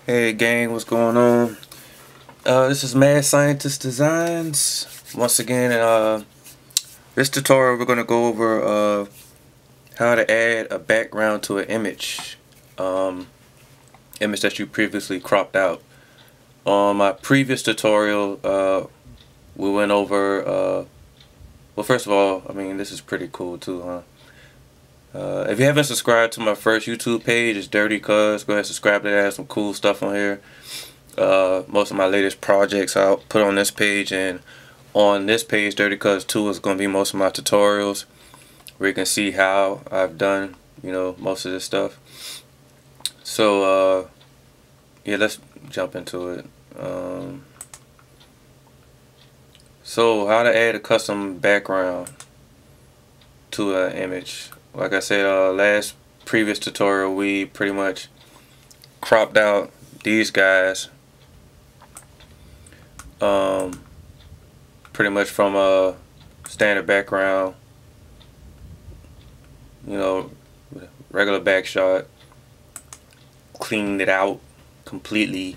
Hey gang, what's going on? This is Mad Scientist Designs. Once again, this tutorial we're going to go over how to add a background to an image. Image that you previously cropped out. On my previous tutorial, we went over, well, first of all, I mean, this is pretty cool too, huh? If you haven't subscribed to my first YouTube page, it's Dirty Cuz. Go ahead and subscribe to that. I have some cool stuff on here. Most of my latest projects I'll put on this page, and on this page, Dirty Cuz 2, is going to be most of my tutorials where you can see how I've done, most of this stuff. So, yeah, let's jump into it. So, how to add a custom background to an image. Like I said, last previous tutorial, we pretty much cropped out these guys pretty much from a standard background, regular back shot, cleaned it out completely,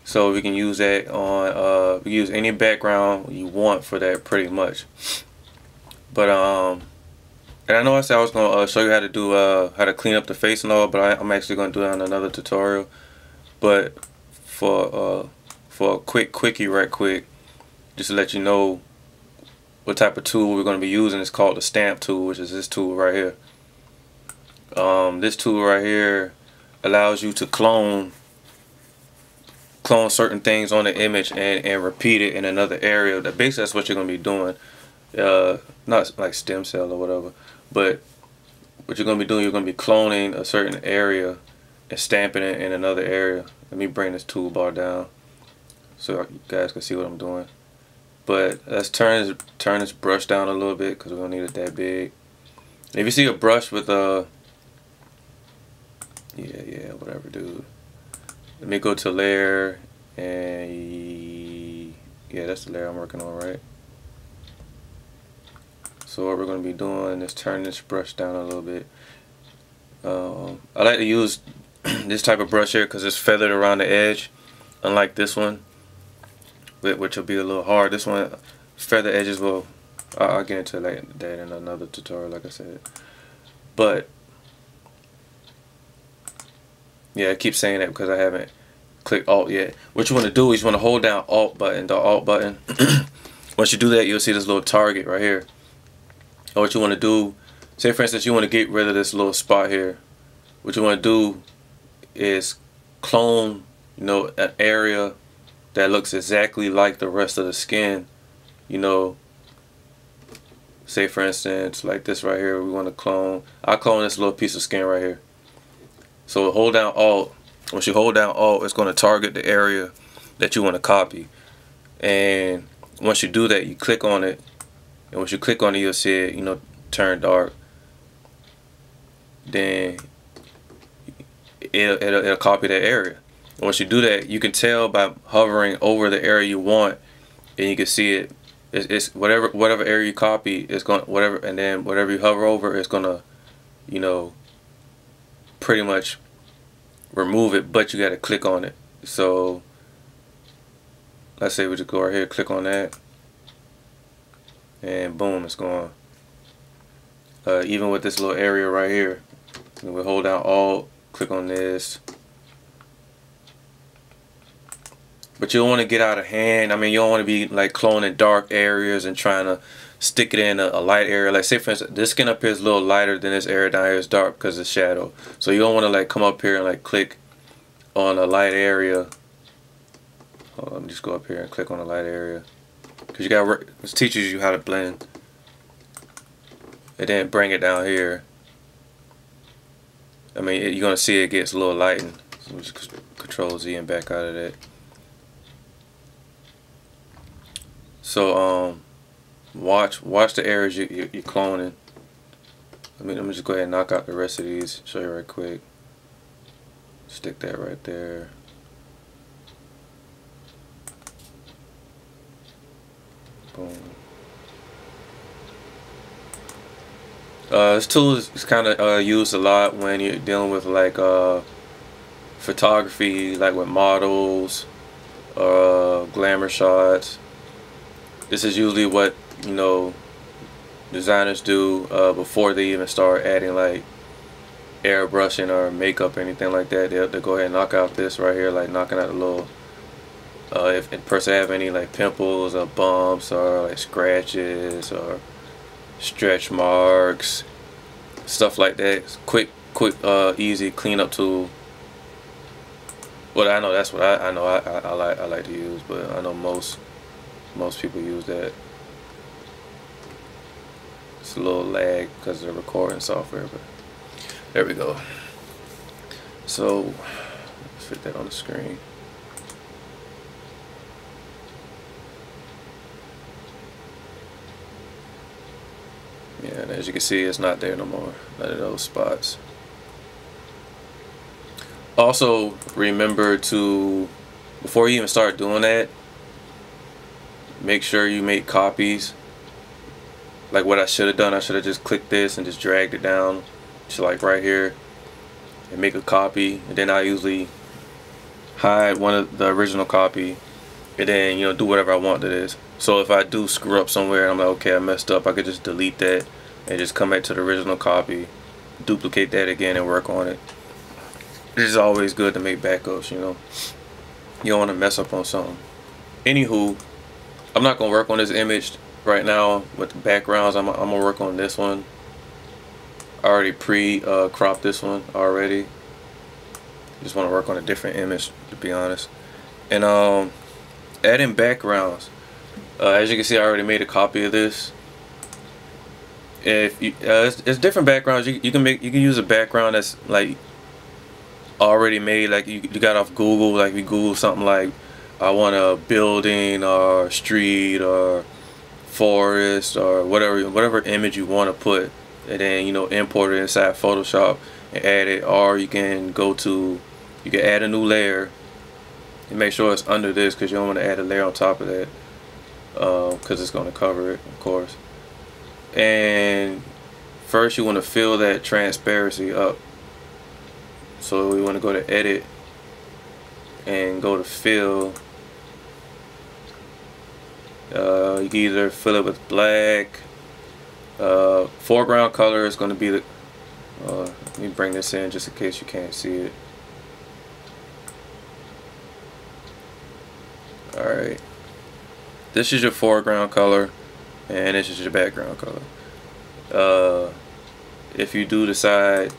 so we can use that on we use any background you want for that pretty much. But and I know I said I was gonna show you how to do how to clean up the face and all, but I'm actually gonna do that on another tutorial. But for a quickie right quick, just to let you know what type of tool we're going to be using, is called the stamp tool, which is this tool right here. This tool right here allows you to clone certain things on the image and repeat it in another area. Basically that's what you're going to be doing. Not like stem cell or whatever, but what you're going to be doing, you're going to be cloning a certain area and stamping it in another area. Let me bring this toolbar down so you guys can see what I'm doing. But let's turn this brush down a little bit because we don't need it that big. And if you see a brush with yeah, whatever, dude. Let me go to layer, and yeah, that's the layer I'm working on, right? So what we're going to be doing is turn this brush down a little bit. I like to use this type of brush here because it's feathered around the edge, unlike this one, which will be a little hard. This one, feather edges will, I'll get into that in another tutorial, like I said. But yeah, I keep saying that because I haven't clicked Alt yet. What you want to do is you want to hold down Alt button, the Alt button. Once you do that, you'll see this little target right here. And what you want to do, say for instance you want to get rid of this little spot here. What you want to do is clone, an area that looks exactly like the rest of the skin. Say for instance like this right here, we want to clone. I'll clone this little piece of skin right here. So hold down Alt. Once you hold down Alt, it's going to target the area that you want to copy. And once you do that, you click on it. And once you click on it, you'll see it, turn dark. Then it'll copy that area. And once you do that, you can tell by hovering over the area you want, and you can see it. It's whatever area you copy is going and then whatever you hover over is gonna, pretty much remove it. But you got to click on it. So let's say we just go right here, click on that, and boom, it's gone. Even with this little area right here, we hold down Alt, click on this. But you don't want to get out of hand. I mean, you don't want to be like cloning dark areas and trying to stick it in a light area. Like say for instance, this skin up here is a little lighter than this area down here is dark because of shadow. So you don't want to like come up here and like click on a light area. Let me just go up here and click on a light area, because you got this teaches you how to blend, and then bring it down here. I mean, you're gonna see it gets a little lightened. So we just Control Z and back out of that. So watch the areas you're cloning. Let me just go ahead and knock out the rest of these. Show you right quick. Stick that right there. Boom. This tool is kind of used a lot when you're dealing with like photography, like with models, glamour shots. This is usually what, you know, designers do before they even start adding like airbrushing or makeup or anything like that. They'll go ahead and knock out this right here, like knocking out the little if a person have any like pimples or bumps or like scratches or stretch marks, stuff like that. It's quick easy cleanup tool. Well, I know that's what I know I like to use, but I know most people use that. It's a little lag because of the recording software, but there we go. So let's fit that on the screen. Yeah, and as you can see, it's not there no more. None of those spots. Also, remember to, before you even start doing that, make sure you make copies. Like what I should have done, I should have just clicked this and just dragged it down to like right here and make a copy. And then I usually hide one of the original copy and then, you know, do whatever I want to this. So if I do screw up somewhere, I'm like, okay, I messed up, I could just delete that and just come back to the original copy, duplicate that again and work on it. This is always good to make backups, you know. You don't want to mess up on something. Anywho, I'm not going to work on this image right now with the backgrounds. I'm going to work on this one. I already cropped this one already. Just want to work on a different image, to be honest. And adding backgrounds. As you can see, I already made a copy of this. If you, it's different backgrounds. You can use a background that's like already made, like you got off Google. Like you Google something like, I want a building or street or forest or whatever image you want to put, and then, you know, import it inside Photoshop and add it. Or you can you can add a new layer and make sure it's under this, because you don't want to add a layer on top of that, because it's going to cover it, of course. And first you want to fill that transparency up. So we want to go to edit and go to fill. You can either fill it with black. Foreground color is going to be the let me bring this in just in case you can't see it. Alright, this is your foreground color and this is your background color. If you do decide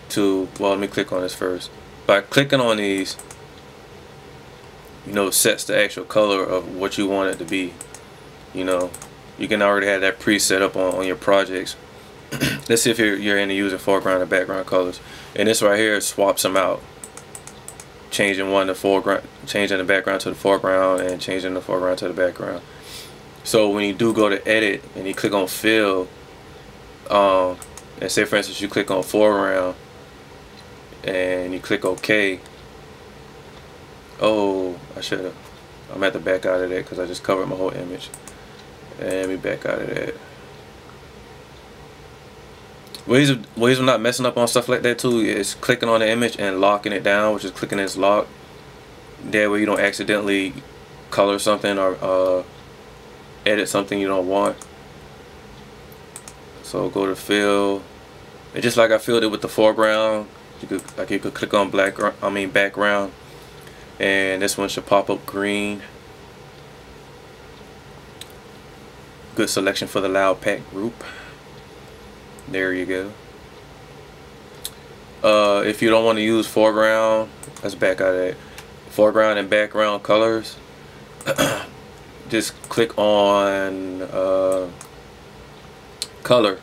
to, well, let me click on this first. By clicking on these, you know, it sets the actual color of what you want it to be. You know, you can already have that preset up on your projects. Let's see if you're into using foreground and background colors. And this right here swaps them out, changing changing the background to the foreground and changing the foreground to the background. So when you do go to edit and you click on fill, and say for instance you click on foreground and you click OK. Oh, I'm at the back out of that because I just covered my whole image. And let me back out of that. Ways of not messing up on stuff like that too is clicking on the image and locking it down, which is clicking this lock. That way you don't accidentally color something or edit something you don't want. So go to fill, and just like I filled it with the foreground, you could click on background, and this one should pop up green. Good selection for the loud pack group. There you go. If you don't want to use foreground, let's back out of that. Foreground and background colors. Just click on color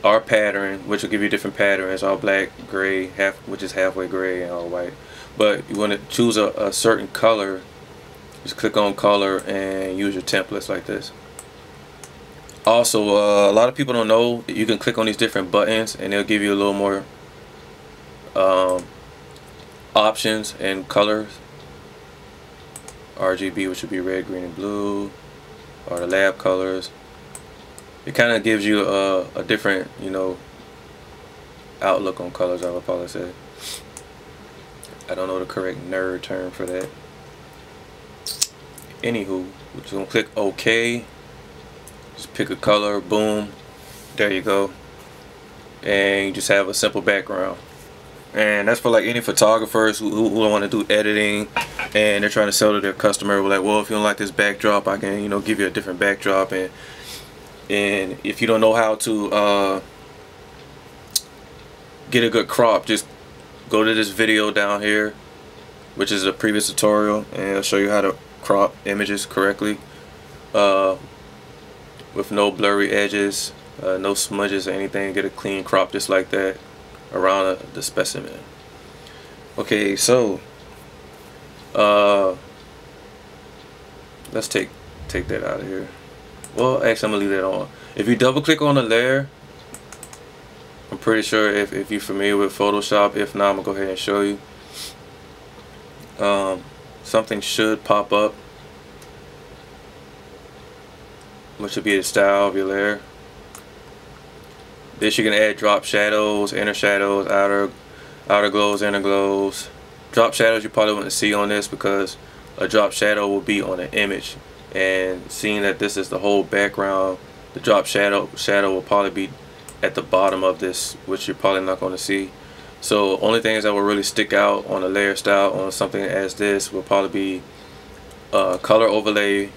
or pattern, which will give you different patterns: all black, gray, which is halfway gray, and all white. But you want to choose a certain color. Just click on color and use your templates like this. Also, a lot of people don't know that you can click on these different buttons and they'll give you a little more options and colors. RGB, which would be red, green, and blue, or the lab colors. It kind of gives you a different, you know, outlook on colors, I would probably say. I don't know the correct nerd term for that. Anywho, we're just gonna click OK. Just pick a color, boom, there you go. And you just have a simple background. And that's for like any photographers who want to do editing and they're trying to sell to their customer. We're like, well, if you don't like this backdrop, I can, you know, give you a different backdrop. And if you don't know how to get a good crop, just go to this video down here, which is a previous tutorial, and it'll show you how to crop images correctly with no blurry edges, no smudges or anything. Get a clean crop just like that around the specimen. Okay, so let's take that out of here. Well, actually, I'm gonna leave that on. If you double click on the layer, I'm pretty sure if you're familiar with Photoshop. If not, I'm gonna go ahead and show you. Something should pop up, which should be the style of your layer. This you can add drop shadows, inner shadows, outer glows, inner glows. Drop shadows you probably want to see on this because a drop shadow will be on an image, and seeing that this is the whole background, the drop shadow will probably be at the bottom of this, which you're probably not going to see. So only things that will really stick out on a layer style on something as this will probably be color overlay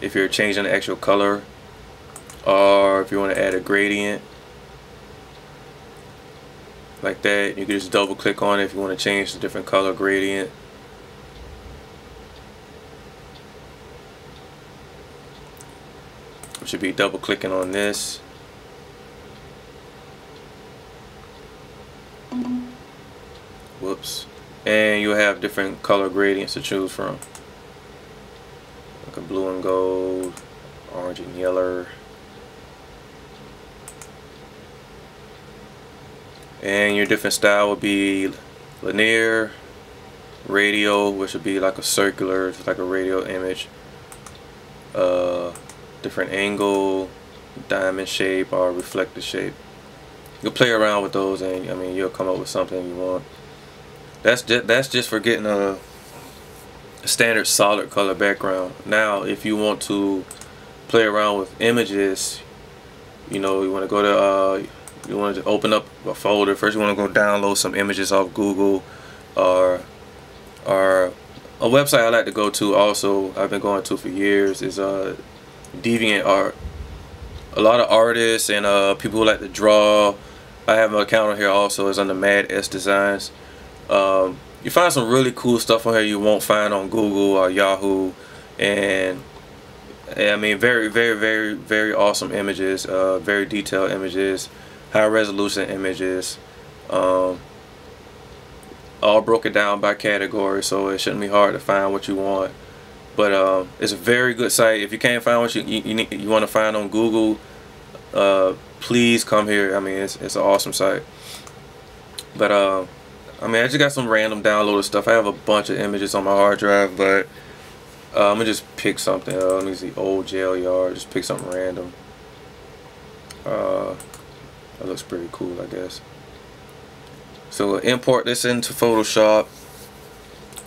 if you're changing the actual color, or if you want to add a gradient like that. You can just double click on it if you want to change the different color gradient. You should be double clicking on this. Whoops. And you'll have different color gradients to choose from, like a blue and gold, orange and yellow. And your different style would be linear, radial, which would be like a circular, just like a radial image, different angle, diamond shape, or reflective shape. You'll play around with those, and I mean, you'll come up with something you want. That's just for getting a standard solid color background. Now, if you want to play around with images, you know, you want to go to you want to open up a folder. First, you want to go download some images off Google, or a website I like to go to. Also, I've been going to for years is DeviantArt. A lot of artists and people who like to draw. I have an account on here also. It's under Mad S Designs. You find some really cool stuff on here you won't find on Google or Yahoo, and I mean, very awesome images, very detailed images, high resolution images, all broken down by category, so it shouldn't be hard to find what you want. But it's a very good site. If you can't find what you want to find on Google, please come here. I mean, it's an awesome site. But I mean, I just got some random downloaded stuff. I have a bunch of images on my hard drive, but I'm gonna just pick something. Let me see, old jail yard. Just pick something random. That looks pretty cool, I guess. So we'll import this into Photoshop.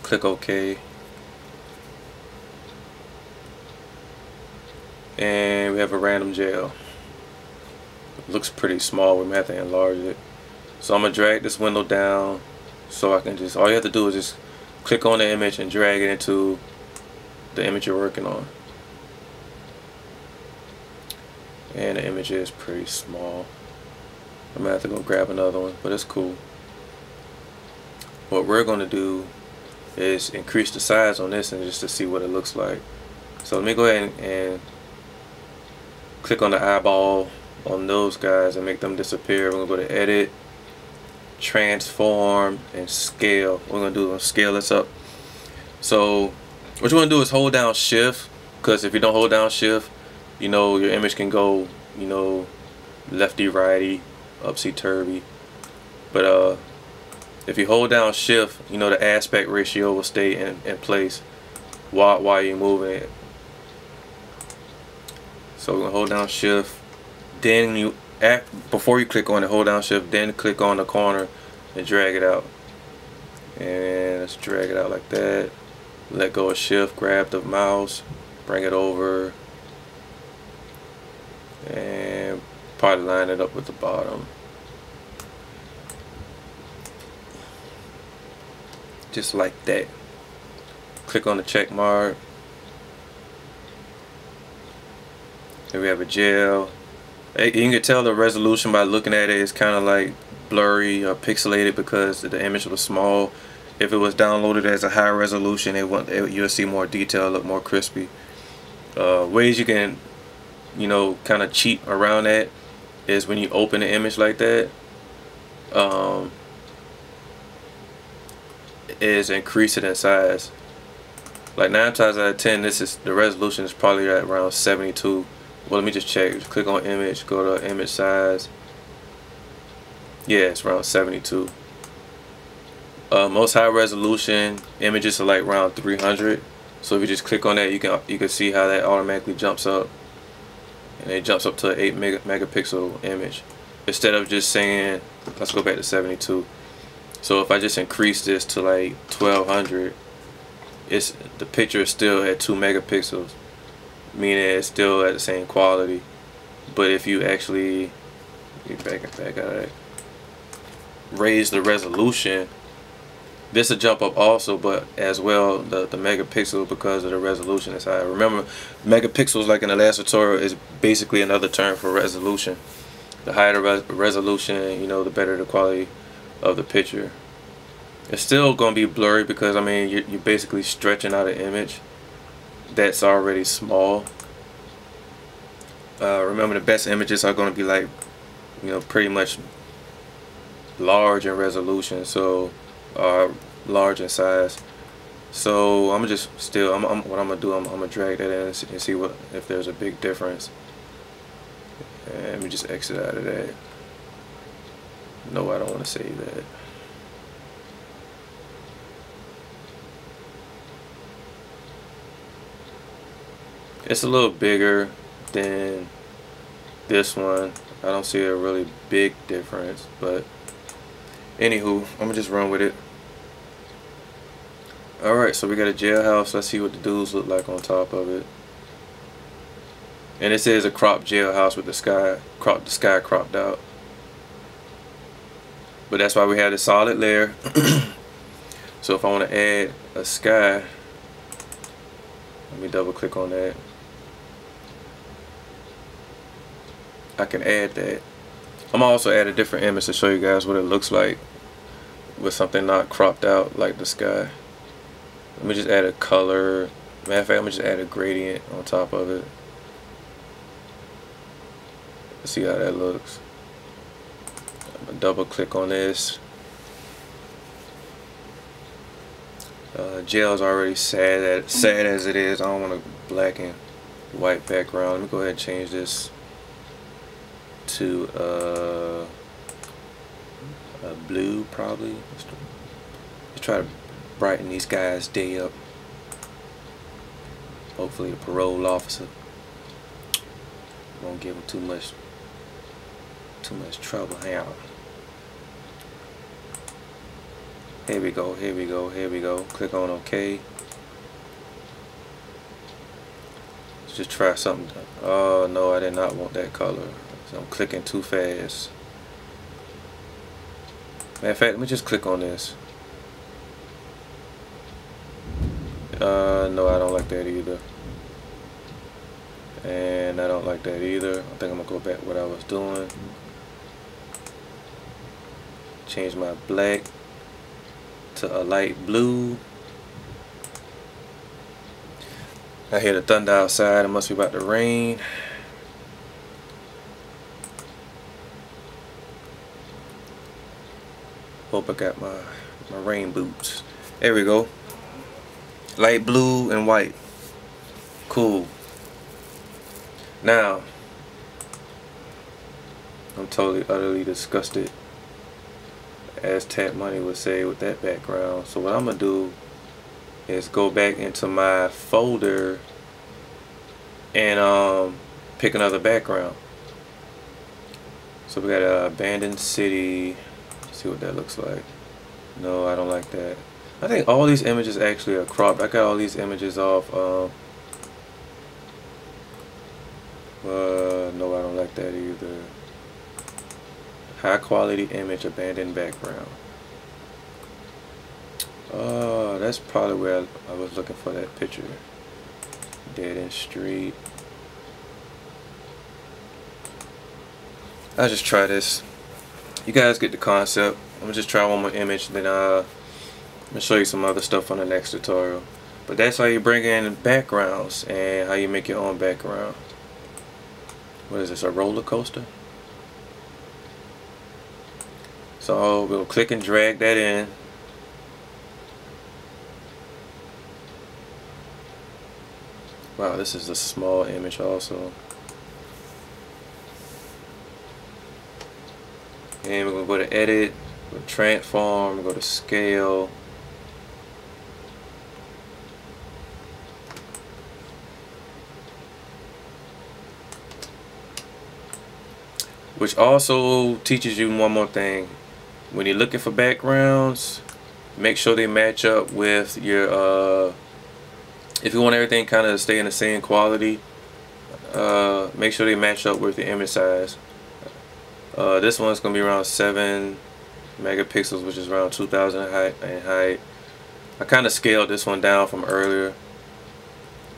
Click OK. And we have a random jail. It looks pretty small. We may have to enlarge it. So I'm gonna drag this window down, so I can just, all you have to do is just click on the image and drag it into the image you're working on. And the image is pretty small. I'm gonna have to go grab another one, but it's cool. What we're gonna do is increase the size on this and just to see what it looks like. So let me go ahead and click on the eyeball on those guys and make them disappear. We're gonna go to edit, transform, and scale. What we're gonna do is scale this up. So what you want to do is hold down shift, because if you don't hold down shift, you know, your image can go, you know, lefty righty, upsy turvy. But if you hold down shift, you know, the aspect ratio will stay in place while you're moving it. So we're gonna hold down shift, then you before you click on it, hold down shift, then click on the corner and drag it out. And let's drag it out like that. Let go of shift, grab the mouse, bring it over, and probably line it up with the bottom. Just like that. Click on the check mark. Here we have a gel. You can tell the resolution by looking at it. It's kind of like blurry or pixelated because the image was small. If it was downloaded as a high resolution, you'll see more detail, look more crispy. Ways you can, kind of cheat around that is when you open the image like that, is increase it in size. Like 9 times out of 10, the resolution is probably at around 72. Well, let me just check. Just click on image, go to image size. Yeah, it's around 72. Most high resolution images are like around 300. So if you just click on that, you can see how that automatically jumps up, and it jumps up to an 8 megapixel image instead of just saying, let's go back to 72. So if I just increase this to like 1200, the picture is still at 2 megapixels, meaning it's still at the same quality. But if you actually back out of that, raise the resolution, this will jump up also, but as well the megapixel, because of the resolution is high. Remember, megapixels, like in the last tutorial, is basically another term for resolution. The higher the resolution, the better the quality of the picture. It's still going to be blurry because, I mean, you're basically stretching out an image that's already small. Remember, the best images are going to be like, pretty much large in resolution, so large in size. So I'm just what I'm gonna do, I'm gonna drag that in and see if there's a big difference. And let me just exit out of that. No, I don't want to save that. It's a little bigger than this one. I don't see a really big difference, but anywho, I'm gonna just run with it. Alright, so we got a jailhouse. Let's see what the dudes look like on top of it. And this is a cropped jailhouse with the sky cropped out. But that's why we have the solid layer. So if I want to add a sky, let me double click on that. I can add that. I'm gonna also add a different image to show you guys what it looks like with something not cropped out like the sky. Let me just add a color. Matter of fact, I'm gonna just add a gradient on top of it. Let's see how that looks. I'm gonna double click on this. Jail's already sad as it is. I don't want a black and white background. Let me go ahead and change this to a blue, probably. Let's try to brighten these guys' day up. Hopefully the parole officer won't give them too much trouble. Here we go, here we go, here we go. Click on OK. Let's just try something. Oh no, I did not want that color. So I'm clicking too fast. Matter of fact, let me just click on this. No, I don't like that either. And I don't like that either. I think I'm gonna go back to what I was doing. Change my black to a light blue. I hear the thunder outside. It must be about to rain. Hope I got my rain boots. There we go. Light blue and white. Cool. Now, I'm totally, utterly disgusted, as Tat Money would say, with that background. So what I'm going to do is go back into my folder and pick another background. So we got a abandoned city. Let's see what that looks like. No, I don't like that. I think all these images actually are cropped. I got all these images off. No, I don't like that either. High quality image, abandoned background. That's probably where I was looking for that picture. Dead end street. I'll just try this. You guys get the concept. I'm gonna just try one more image, then I'm gonna show you some other stuff on the next tutorial. But that's how you bring in backgrounds and how you make your own background. What is this, a roller coaster? So we'll click and drag that in. Wow, this is a small image also. And we're going to go to edit, go to transform, go to scale. Which also teaches you one more thing. When you're looking for backgrounds, make sure they match up with your, if you want everything kind of stay in the same quality, make sure they match up with the image size. This one's going to be around 7 megapixels, which is around 2000 in height. I kind of scaled this one down from earlier.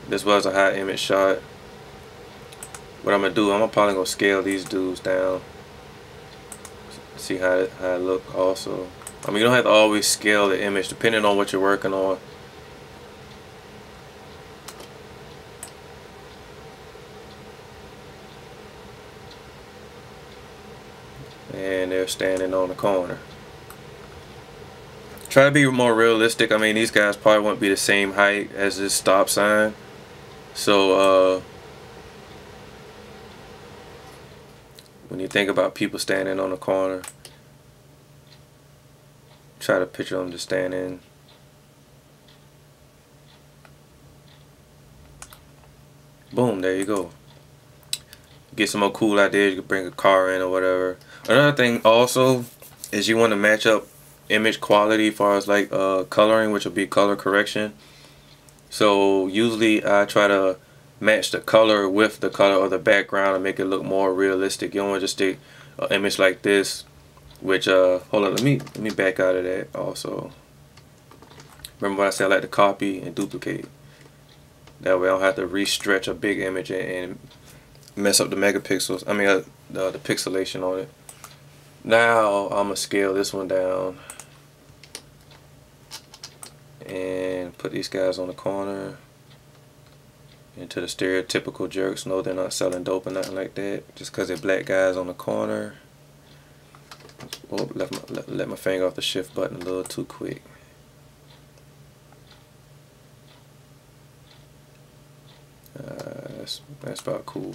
This was a high image shot. What I'm going to do, I'm probably going to scale these dudes down. See how it look also. I mean, you don't have to always scale the image depending on what you're working on. And they're standing on the corner. Try to be more realistic. I mean, these guys probably won't be the same height as this stop sign. So, when you think about people standing on the corner, try to picture them just standing. Boom, there you go. Get some more cool ideas. You can bring a car in or whatever. Another thing also is you want to match up image quality as far as like coloring, which will be color correction. So usually I try to match the color with the color of the background and make it look more realistic. You don't want to just take an image like this, which hold on, let me back out of that also. Remember what I said, I like to copy and duplicate. That way I don't have to re-stretch a big image and mess up the megapixels. I mean the pixelation on it. Now I'm gonna scale this one down and put these guys on the corner. Into the stereotypical jerks. No, they're not selling dope or nothing like that. Just because they're black guys on the corner. Oh, let my finger off the shift button a little too quick. That's about cool.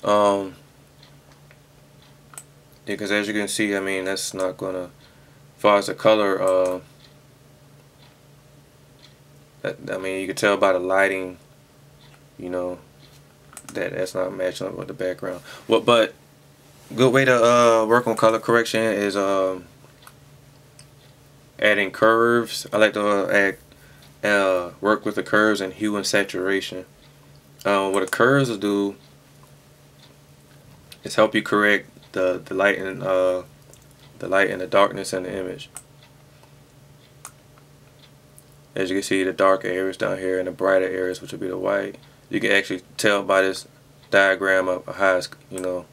Yeah, because as you can see, I mean, that's not gonna, as far as the color, I mean, you can tell by the lighting, you know, that's not matching up with the background. Well, but good way to work on color correction is adding curves. I like to work with the curves and hue and saturation. What the curves will do is help you correct the light and the darkness in the image. As you can see, the darker areas down here and the brighter areas, which will be the white. You can actually tell by this diagram of how it's, you know,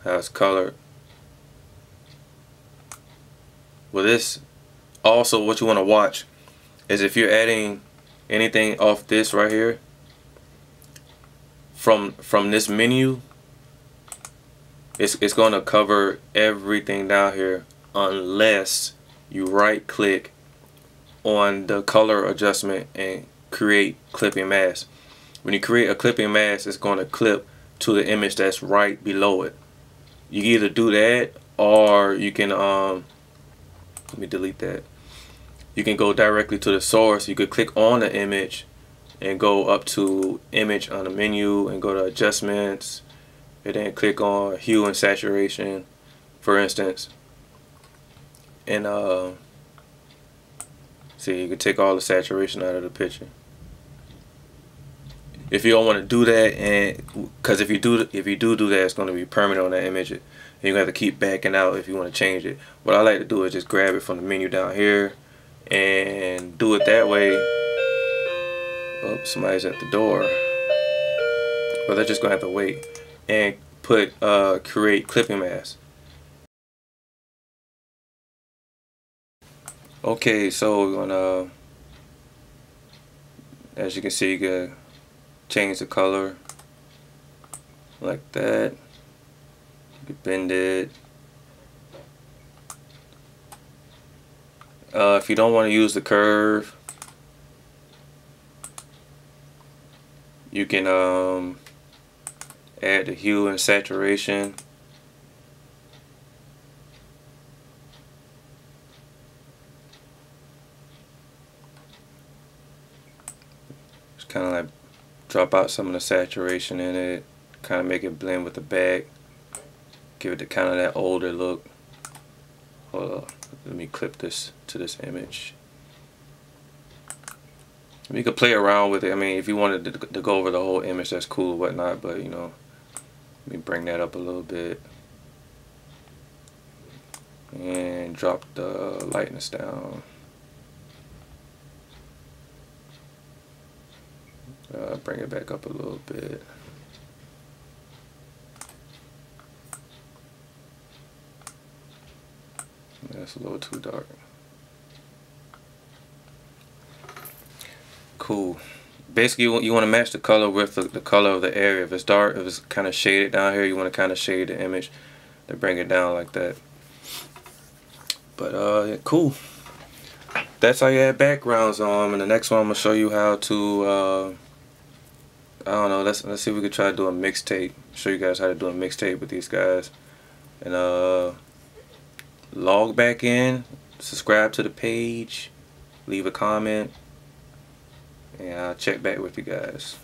how it's colored. Well, this also, what you want to watch is if you're adding anything off this right here from this menu, it's going to cover everything down here unless you right click on the color adjustment and create clipping mask. When you create a clipping mask, it's going to clip to the image that's right below it. You can either do that, or you can let me delete that. You can go directly to the source. You could click on the image and go up to image on the menu and go to adjustments and then click on hue and saturation, for instance, and see, you can take all the saturation out of the picture. If you don't want to do that, and because if you do that, it's going to be permanent on that image, and you're gonna have to keep backing out if you want to change it. What I like to do is just grab it from the menu down here and do it that way. Oh, somebody's at the door. But they're just gonna have to wait and put create clipping mask. Okay, so we're gonna, as you can see, you can change the color like that. You can bend it. If you don't want to use the curve, you can add the hue and saturation. Just kind of like drop out some of the saturation in it, kind of make it blend with the back, give it the kind of that older look. Hold on, let me clip this to this image. You could play around with it. I mean, if you wanted to go over the whole image, that's cool or whatnot, but you know, let me bring that up a little bit and drop the lightness down. Bring it back up a little bit. That's a little too dark. Cool. Basically, you want to match the color with the color of the area. If it's dark, if it's kind of shaded down here, you want to kind of shade the image to bring it down like that. But yeah, cool. That's how you add backgrounds on. And the next one, I'm gonna show you how to I don't know. Let's see if we can try to do a mixtape. Show you guys how to do a mixtape with these guys. And log back in, subscribe to the page, leave a comment, and I'll check back with you guys.